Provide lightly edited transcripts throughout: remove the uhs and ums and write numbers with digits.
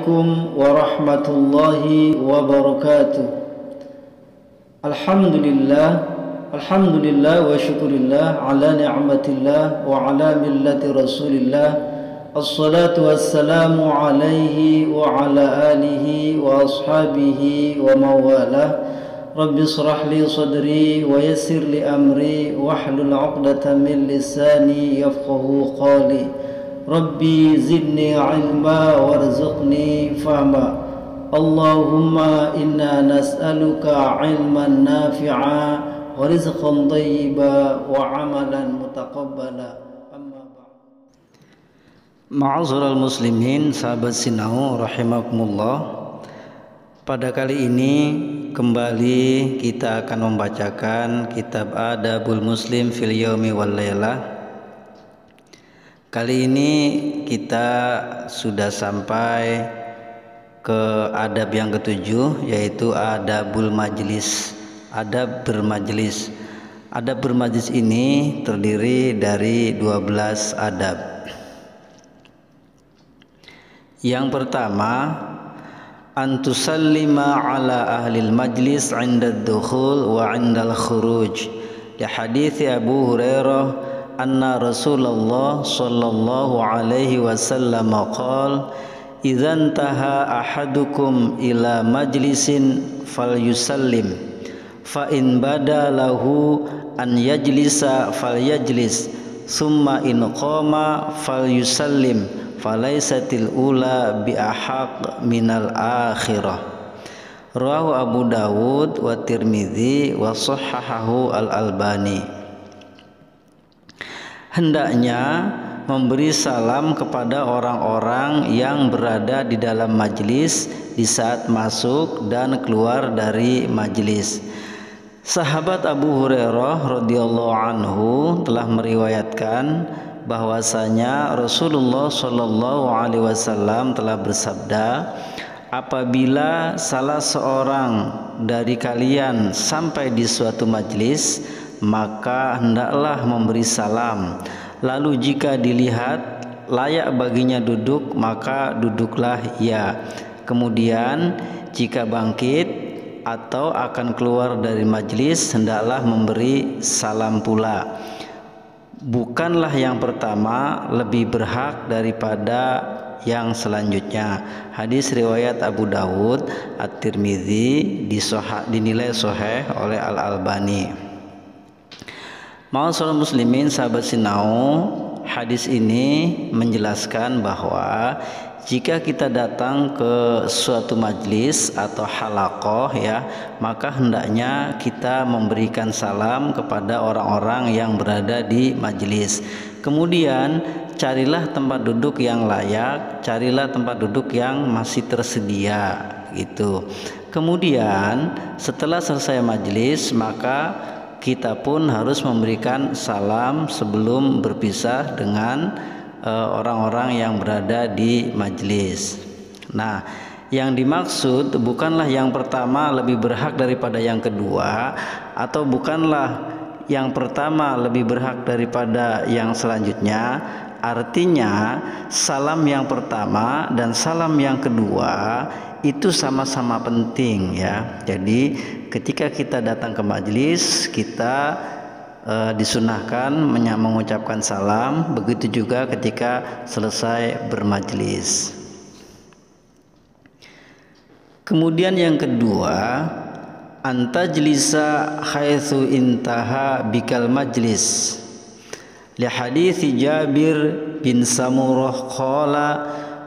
Assalamualaikum warahmatullahi wabarakatuh. Alhamdulillah wa syukurillah ala ni'matillah wa ala millati rasulillah. Assalatu wassalamu alaihi wa ala alihi wa ashabihi wa mawalah. Rabbi israh li sadri wa yassir li amri wahlul 'uqdatam min lisani yafqahu qawli. Rabbi zidni ilma warzuqni fahma. Allahumma inna nas'aluka ilman nafi'a wa rizqan thayyiba wa amalan mutaqabbala. Amma ba'd. Ma'asyiral muslimin, sahabat Sinau rahimakumullah. Pada kali ini kembali kita akan membacakan kitab Adabul Muslim fil Yaumi wal Lailah. Kali ini kita sudah sampai ke adab yang ketujuh, yaitu adabul majlis, adab bermajlis. Adab bermajlis ini terdiri dari 12 adab. Yang pertama, antusallima ala ahlil majlis 'inda ad-dukhul wa 'inda al-khuruj. Li hadits Abu Hurairah anna Rasulullah sallallahu alaihi wasallam qala idza intaha ahadukum ila majlisin falyusallim fa in bada lahu an yajlisa falyajlis summa in qama falyusallim falaysatil ula bi ahaq minal akhirah. Rawahu Abu Dawud wa Tirmidzi wa shahhahahu Al-Albani. Hendaknya memberi salam kepada orang-orang yang berada di dalam majlis di saat masuk dan keluar dari majlis. Sahabat Abu Hurairah radhiyallahu anhu telah meriwayatkan bahwasanya Rasulullah shallallahu alaihi wasallam telah bersabda, apabila salah seorang dari kalian sampai di suatu majlis, maka hendaklah memberi salam. Lalu jika dilihat layak baginya duduk, maka duduklah ia. Kemudian jika bangkit atau akan keluar dari majlis, hendaklah memberi salam pula. Bukanlah yang pertama lebih berhak daripada yang selanjutnya. Hadis riwayat Abu Dawud, At-Tirmidzi, dinilai sahih oleh Al-Albani. Ma'asyiral muslimin, sahabat Sinau, hadis ini menjelaskan bahwa jika kita datang ke suatu majlis atau halaqah ya, maka hendaknya kita memberikan salam kepada orang-orang yang berada di majlis. Kemudian carilah tempat duduk yang layak, carilah tempat duduk yang masih tersedia gitu. Kemudian setelah selesai majlis, maka kita pun harus memberikan salam sebelum berpisah dengan orang-orang yang berada di majlis. Nah, yang dimaksud bukanlah yang pertama lebih berhak daripada yang kedua, atau bukanlah yang pertama lebih berhak daripada yang selanjutnya. Artinya salam yang pertama dan salam yang kedua itu sama-sama penting ya. Jadi ketika kita datang ke majelis, kita disunahkan mengucapkan salam. Begitu juga ketika selesai bermajelis. Kemudian yang kedua, antajlisa haitsu intaha bikal majlis. Li hadithi Jabir bin Samurah qala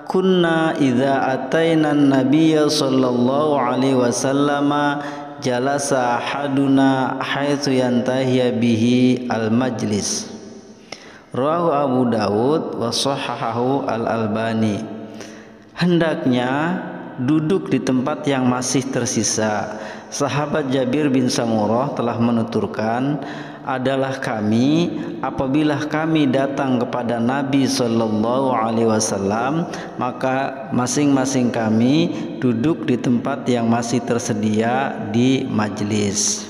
kunna idza ataina an-nabiyya sallallahu alaihi wasallam jalasa ahaduna haitsu yantahi bihi al-majlis. Rawahu Abu Dawud wa shahhahahu Al-Albani. Hendaknya duduk di tempat yang masih tersisa. Sahabat Jabir bin Samurah telah menuturkan, adalah kami apabila kami datang kepada Nabi sallallahu alaihi wasallam, maka masing-masing kami duduk di tempat yang masih tersedia di majlis.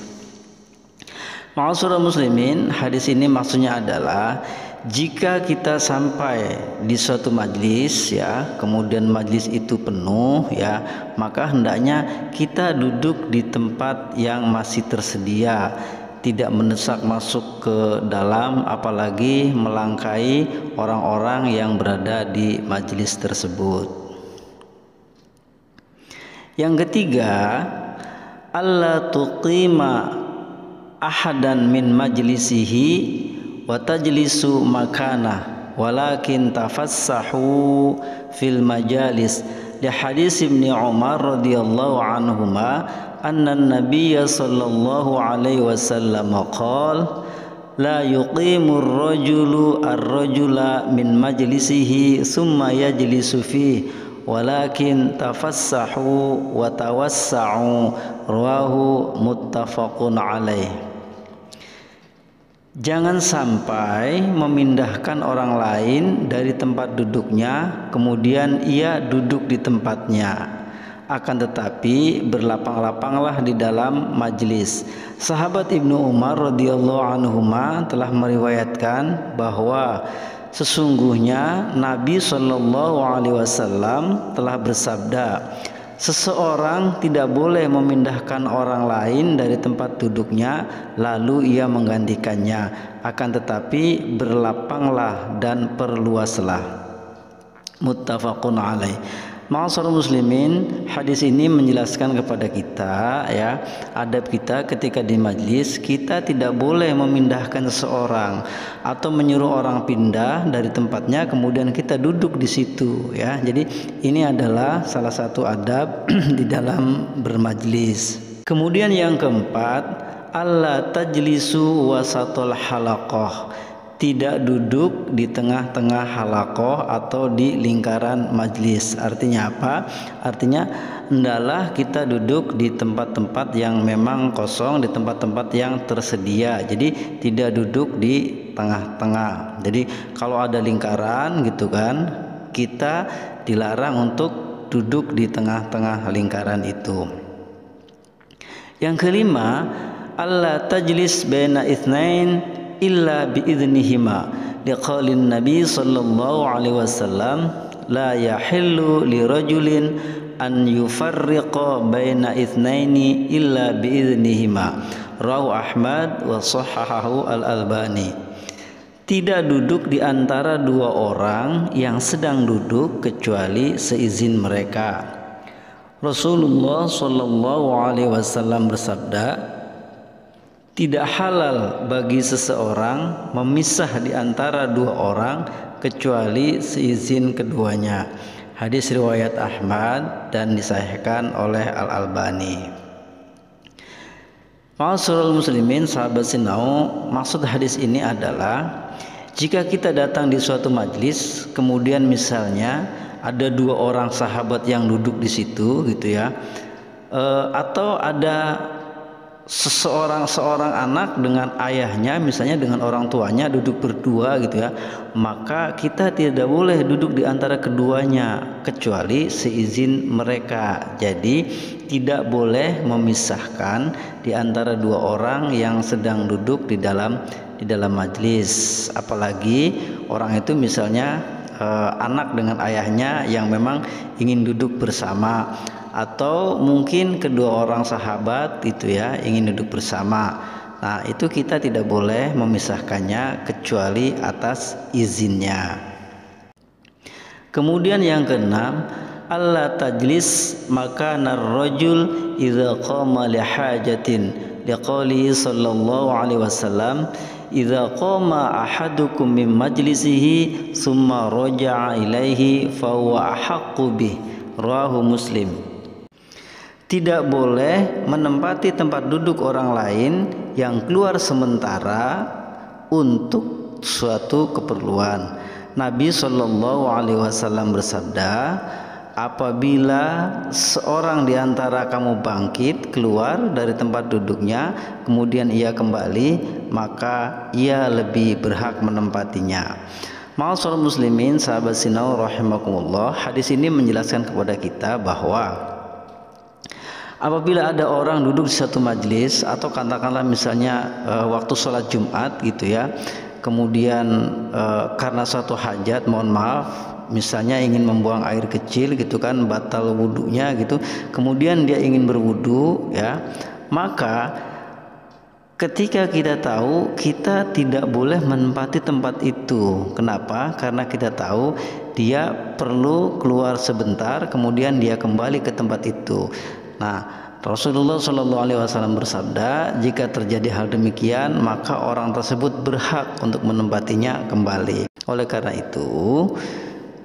Ma'asyiral muslimin, hadis ini maksudnya adalah jika kita sampai di suatu majlis ya, kemudian majlis itu penuh ya, maka hendaknya kita duduk di tempat yang masih tersedia, tidak mendesak masuk ke dalam, apalagi melangkai orang-orang yang berada di majlis tersebut. Yang ketiga, alla tuqima ahadan min majlisihi wa tajlisu makanah walakin tafassahu fil majalis, di hadis Ibnu Umar radhiyallahu anhuma anna an-nabiyya sallallahu alaihi wasallam qala la yuqimu ar-rajula min majlisihi thumma yajlisu fihi walakin tafassahu wa tawassa'u, rawahu muttafaqun alaih. Jangan sampai memindahkan orang lain dari tempat duduknya kemudian ia duduk di tempatnya, akan tetapi berlapang-lapanglah di dalam majlis. Sahabat Ibnu Umar radhiyallahu anhuma telah meriwayatkan bahwa sesungguhnya Nabi Shallallahu alaihi wasallam telah bersabda, seseorang tidak boleh memindahkan orang lain dari tempat duduknya lalu ia menggantikannya, akan tetapi berlapanglah dan perluaslah. Muttafaqun alaih. Ma'asyiral muslimin, hadis ini menjelaskan kepada kita ya, adab kita ketika di majlis, kita tidak boleh memindahkan seseorang atau menyuruh orang pindah dari tempatnya kemudian kita duduk di situ ya. Jadi ini adalah salah satu adab di dalam bermajlis. Kemudian yang keempat, alla tajlisu wasatul halaqah, tidak duduk di tengah-tengah halaqah atau di lingkaran majlis. Artinya apa? Artinya hendaklah kita duduk di tempat-tempat yang memang kosong, di tempat-tempat yang tersedia. Jadi tidak duduk di tengah-tengah. Jadi kalau ada lingkaran gitu kan, kita dilarang untuk duduk di tengah-tengah lingkaran itu. Yang kelima, alla tajlis baina itsnain illa biidznihima, liqaulin Nabi sallallahu alaihi wasallam la yahillu lirajulin an yufarriqa baina itsnaini illa biidznihima, rawahu Ahmad wa shahahahu al-Albani. Tidak duduk di antara dua orang yang sedang duduk kecuali seizin mereka. Rasulullah sallallahu alaihi wasallam bersabda, tidak halal bagi seseorang memisah di antara dua orang kecuali seizin keduanya. Hadis riwayat Ahmad dan disahihkan oleh Al-Albani. Ma'asyiral muslimin, sahabat sinau, maksud hadis ini adalah jika kita datang di suatu majlis kemudian misalnya ada dua orang sahabat yang duduk di situ gitu ya, atau ada seorang anak dengan ayahnya, misalnya dengan orang tuanya duduk berdua gitu ya, maka kita tidak boleh duduk di antara keduanya kecuali seizin mereka. Jadi tidak boleh memisahkan di antara dua orang yang sedang duduk di dalam majlis, apalagi orang itu misalnya anak dengan ayahnya yang memang ingin duduk bersama, atau mungkin kedua orang sahabat itu ya ingin duduk bersama. Nah, itu kita tidak boleh memisahkannya kecuali atas izinnya. Kemudian yang keenam, alla tajlis makanar rajul idza qama li hajatin, liqauli sallallahu alaihi wasallam idza qama ahadukum min majlisihi summa raja'a ilaihi fa huwa ahaqqu bih, rawahu Muslim. Tidak boleh menempati tempat duduk orang lain yang keluar sementara untuk suatu keperluan. Nabi Shallallahu Alaihi Wasallam bersabda, apabila seorang di antara kamu bangkit keluar dari tempat duduknya kemudian ia kembali, maka ia lebih berhak menempatinya. Ma'asyiral muslimin, sahabat sinau rahimakumullah, hadis ini menjelaskan kepada kita bahwa apabila ada orang duduk di satu majlis atau katakanlah misalnya waktu sholat Jumat gitu ya, kemudian karena suatu hajat, mohon maaf, misalnya ingin membuang air kecil gitu kan, batal wudunya gitu, kemudian dia ingin berwudu ya, maka ketika kita tahu, kita tidak boleh menempati tempat itu. Kenapa? Karena kita tahu dia perlu keluar sebentar, kemudian dia kembali ke tempat itu. Nah, Rasulullah SAW bersabda, jika terjadi hal demikian, maka orang tersebut berhak untuk menempatinya kembali. Oleh karena itu,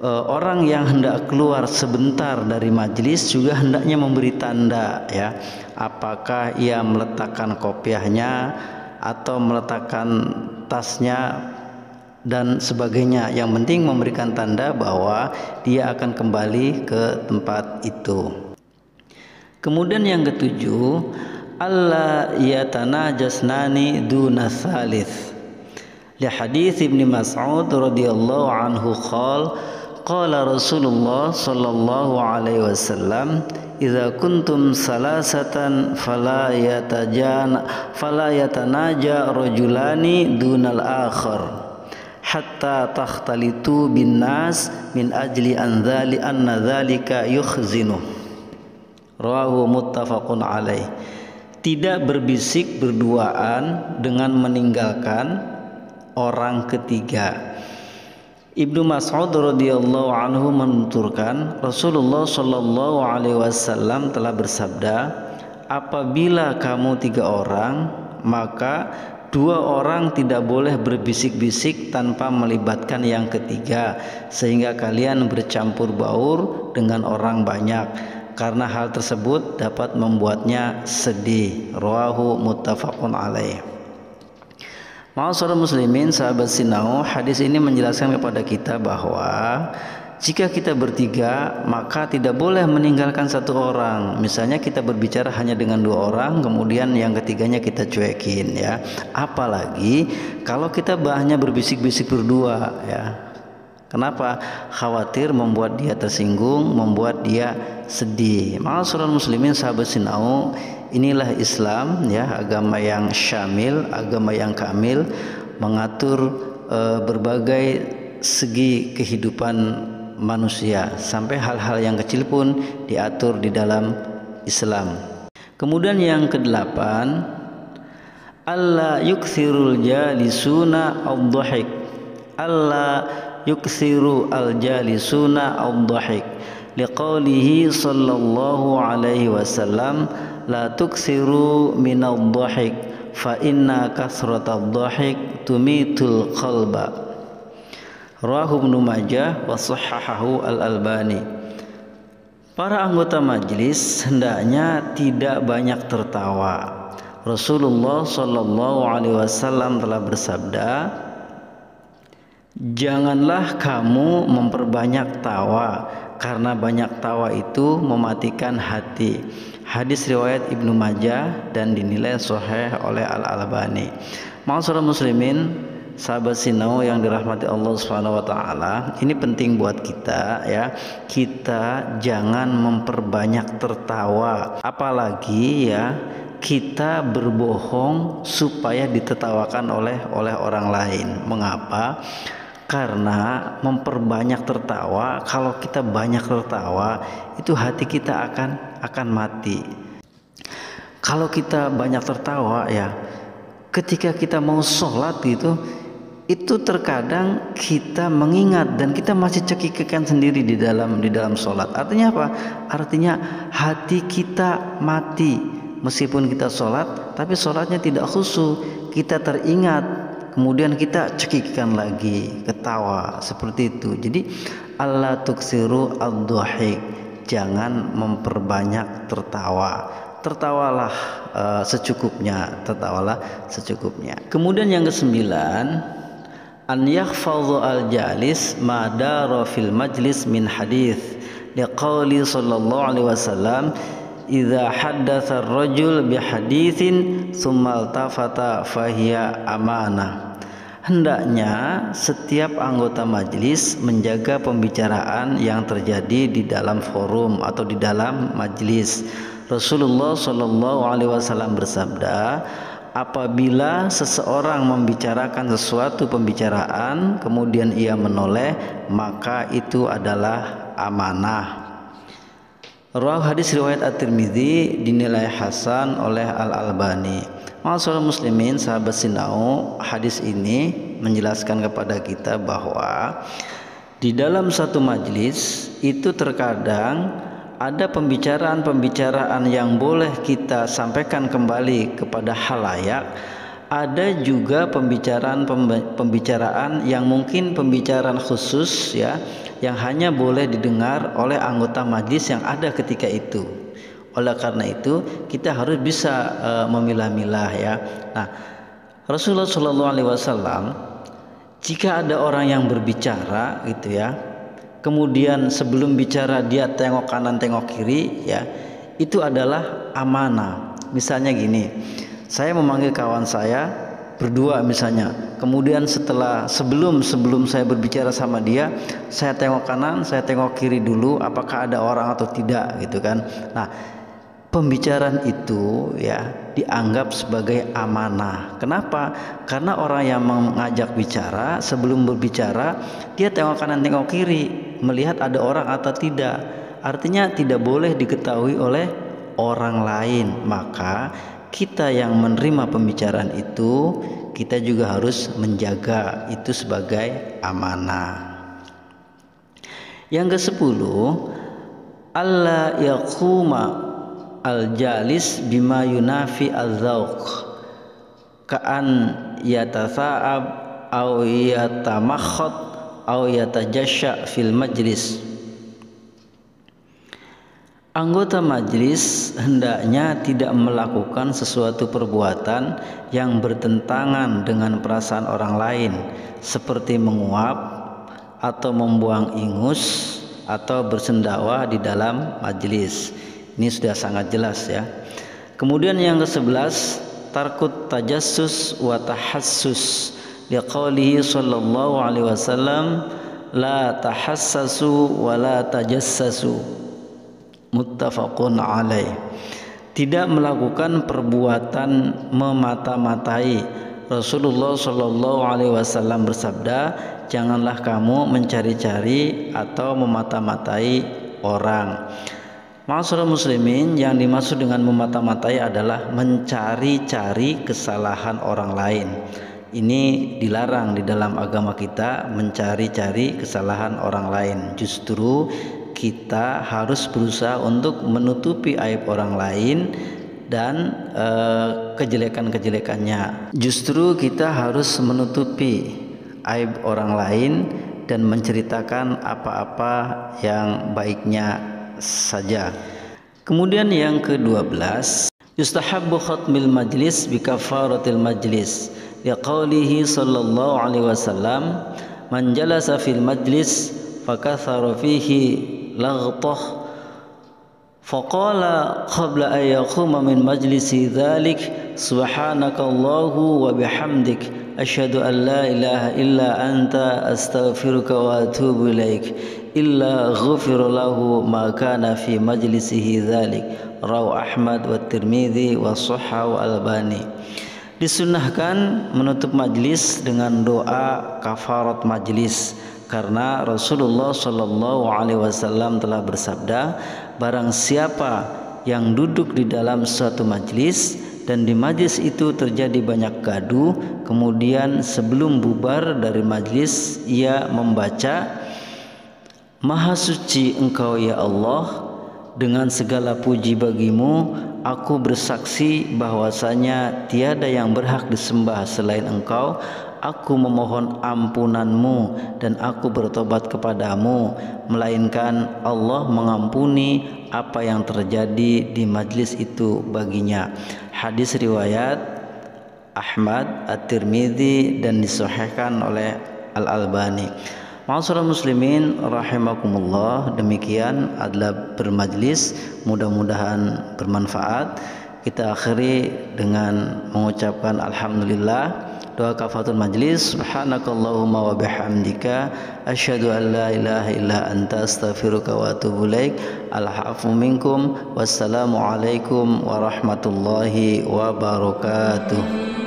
orang yang hendak keluar sebentar dari majelis juga hendaknya memberi tanda ya, apakah ia meletakkan kopiahnya atau meletakkan tasnya dan sebagainya. Yang penting memberikan tanda bahwa dia akan kembali ke tempat itu. Kemudian yang ketujuh, alla yatanajasnani duna tsalits. Li hadits Ibnu Mas'ud radhiyallahu anhu qala Rasulullah sallallahu alaihi wasallam, idza kuntum salasatan fala yatanaja rajulani dunal akhar hatta takhtalitu bin nas min ajli anna dzalika yukhzinu. Rawahu muttafaqun alaih. Tidak berbisik berduaan dengan meninggalkan orang ketiga. Ibnu Mas'ud radhiyallahu anhu menuturkan, Rasulullah shallallahu alaihi wasallam telah bersabda, apabila kamu 3 orang, maka 2 orang tidak boleh berbisik-bisik tanpa melibatkan yang ketiga, sehingga kalian bercampur baur dengan orang banyak, karena hal tersebut dapat membuatnya sedih. Rawahu muttafaqun alaih. Ma'asyiral muslimin, sahabat Sinau, hadis ini menjelaskan kepada kita bahwa jika kita bertiga, maka tidak boleh meninggalkan 1 orang. Misalnya kita berbicara hanya dengan 2 orang, kemudian yang ketiganya kita cuekin ya. Apalagi kalau kita hanya berbisik-bisik berdua ya. Kenapa? Khawatir membuat dia tersinggung, membuat dia sedih. Ma'asyiral muslimin, sahabat Sinau, inilah Islam ya, agama yang syamil, agama yang kamil, mengatur berbagai segi kehidupan manusia, sampai hal-hal yang kecil pun diatur di dalam Islam. Kemudian yang ke-8, alla yukthirul jalisuna ad-dhahik. Alla yuksiru al-jalisuna ad-dhahik liqaulihi sallallahu alaihi wasallam, la tuksiru minad-dhahik fa inna kasratad-dhahik tumitul qalba. Rawahu Ibnu Majah wa shahhahahu al-Albani. Para anggota majelis hendaknya tidak banyak tertawa. Rasulullah sallallahu alaihi wasallam telah bersabda, janganlah kamu memperbanyak tawa, karena banyak tawa itu mematikan hati. Hadis riwayat Ibnu Majah dan dinilai sahih oleh Al-Albani. Ma'asyiral muslimin, sahabat Sinau yang dirahmati Allah Subhanahu wa taala, ini penting buat kita ya. Kita jangan memperbanyak tertawa, apalagi ya kita berbohong supaya ditertawakan oleh orang lain. Mengapa? Karena memperbanyak tertawa, kalau kita banyak tertawa, itu hati kita akan mati. Kalau kita banyak tertawa ya, ketika kita mau sholat gitu, itu terkadang kita mengingat dan kita masih cekikikan sendiri di dalam sholat. Artinya apa? Artinya hati kita mati. Meskipun kita sholat, tapi sholatnya tidak khusyuk. Kita teringat, kemudian kita cekikikan lagi, ketawa seperti itu. Jadi alla tuksiru ad-dhahik, jangan memperbanyak tertawa. Tertawalah secukupnya, tertawalah secukupnya. Kemudian yang ke-9, an yakhfadhu al-jalis ma dara fil majlis min hadits liqauli sallallahu alaihi wasallam, idza haddatsa ar-rajul bi haditsin tsumma altafata fahiya amanah. Hendaknya setiap anggota majelis menjaga pembicaraan yang terjadi di dalam forum atau di dalam majelis. Rasulullah sallallahu alaihi wasallam bersabda, apabila seseorang membicarakan sesuatu pembicaraan kemudian ia menoleh, maka itu adalah amanah. Hadis riwayat At-Tirmidzi dinilai hasan oleh Al-Albani. Ma'asyiral muslimin, sahabat Sinau, hadis ini menjelaskan kepada kita bahwa di dalam satu majlis itu terkadang ada pembicaraan-pembicaraan yang boleh kita sampaikan kembali kepada halayak. Ada juga pembicaraan yang mungkin pembicaraan khusus ya, yang hanya boleh didengar oleh anggota majlis yang ada ketika itu. Oleh karena itu kita harus bisa memilah-milah ya. Nah, Rasulullah SAW jika ada orang yang berbicara gitu ya, kemudian sebelum bicara dia tengok kanan tengok kiri ya, itu adalah amanah. Misalnya gini, saya memanggil kawan saya berdua misalnya, kemudian sebelum saya berbicara sama dia, saya tengok kanan, saya tengok kiri dulu apakah ada orang atau tidak gitu kan. Nah, pembicaraan itu ya dianggap sebagai amanah. Kenapa? Karena orang yang mengajak bicara sebelum berbicara dia tengok kanan tengok kiri, melihat ada orang atau tidak. Artinya tidak boleh diketahui oleh orang lain. Maka kita yang menerima pembicaraan itu, kita juga harus menjaga itu sebagai amanah. Yang ke-10, alla yaquma al-jalis bima yunafi al-dzauq ka'an yatatha'ab aw yatamakhat aw yatajashya fil majlis. Anggota majlis hendaknya tidak melakukan sesuatu perbuatan yang bertentangan dengan perasaan orang lain, seperti menguap atau membuang ingus atau bersendawa di dalam majlis. Ini sudah sangat jelas ya. Kemudian yang ke-11, tarkut tajassus wa tahassus liqaulihi sallallahu alaihi wasallam la tahassasu wa la tajassasu. Muttafaqun alaih. Tidak melakukan perbuatan memata-matai. Rasulullah Shallallahu Alaihi Wasallam bersabda, janganlah kamu mencari-cari atau memata-matai orang. Ma'asyiral muslimin, yang dimaksud dengan memata-matai adalah mencari-cari kesalahan orang lain. Ini dilarang di dalam agama kita, mencari-cari kesalahan orang lain. Justru kita harus berusaha untuk menutupi aib orang lain dan kejelekan-kejelekannya. Justru kita harus menutupi aib orang lain dan menceritakan apa-apa yang baiknya saja. Kemudian yang ke-12, yustahabbu khatmil majlis bi kafaratil majlis liqaulihi sallallahu alaihi wasallam man jalasa fil majlis fakathara fihi laghthah faqala qabla an yaquma min majlisi dhalik subhanakallahu wa bihamdik asyhadu an la ilaha illa anta astaghfiruka wa atubu ilaik illa ghufira lahu ma kana fi majlisihi dhalik. Rawahu Ahmad wa Tirmidzi wa Shahhahu Al-Albani. Disunnahkan menutup majlis dengan doa kafarat majlis, karena Rasulullah Shallallahu Alaihi Wasallam telah bersabda, barang siapa yang duduk di dalam suatu majlis dan di majlis itu terjadi banyak gaduh, kemudian sebelum bubar dari majlis ia membaca, Maha suci Engkau ya Allah, dengan segala puji bagimu, aku bersaksi bahwasanya tiada yang berhak disembah selain Engkau. Aku memohon ampunanmu dan aku bertobat kepadamu, melainkan Allah mengampuni apa yang terjadi di majlis itu baginya. Hadis riwayat Ahmad, At-Tirmidzi dan disahihkan oleh Al-Albani. Ma'asyiral muslimin rahimakumullah, demikian adalah bermajlis, mudah-mudahan bermanfaat. Kita akhiri dengan mengucapkan alhamdulillah, Doa kafaratul majlis. Subhanakallahumma wa bihamdika asyhadu an la ilaha illa anta astaghfiruka wa atubu ilaik. Al-'afwu minkum. Wassalamu alaikum warahmatullahi wabarakatuh.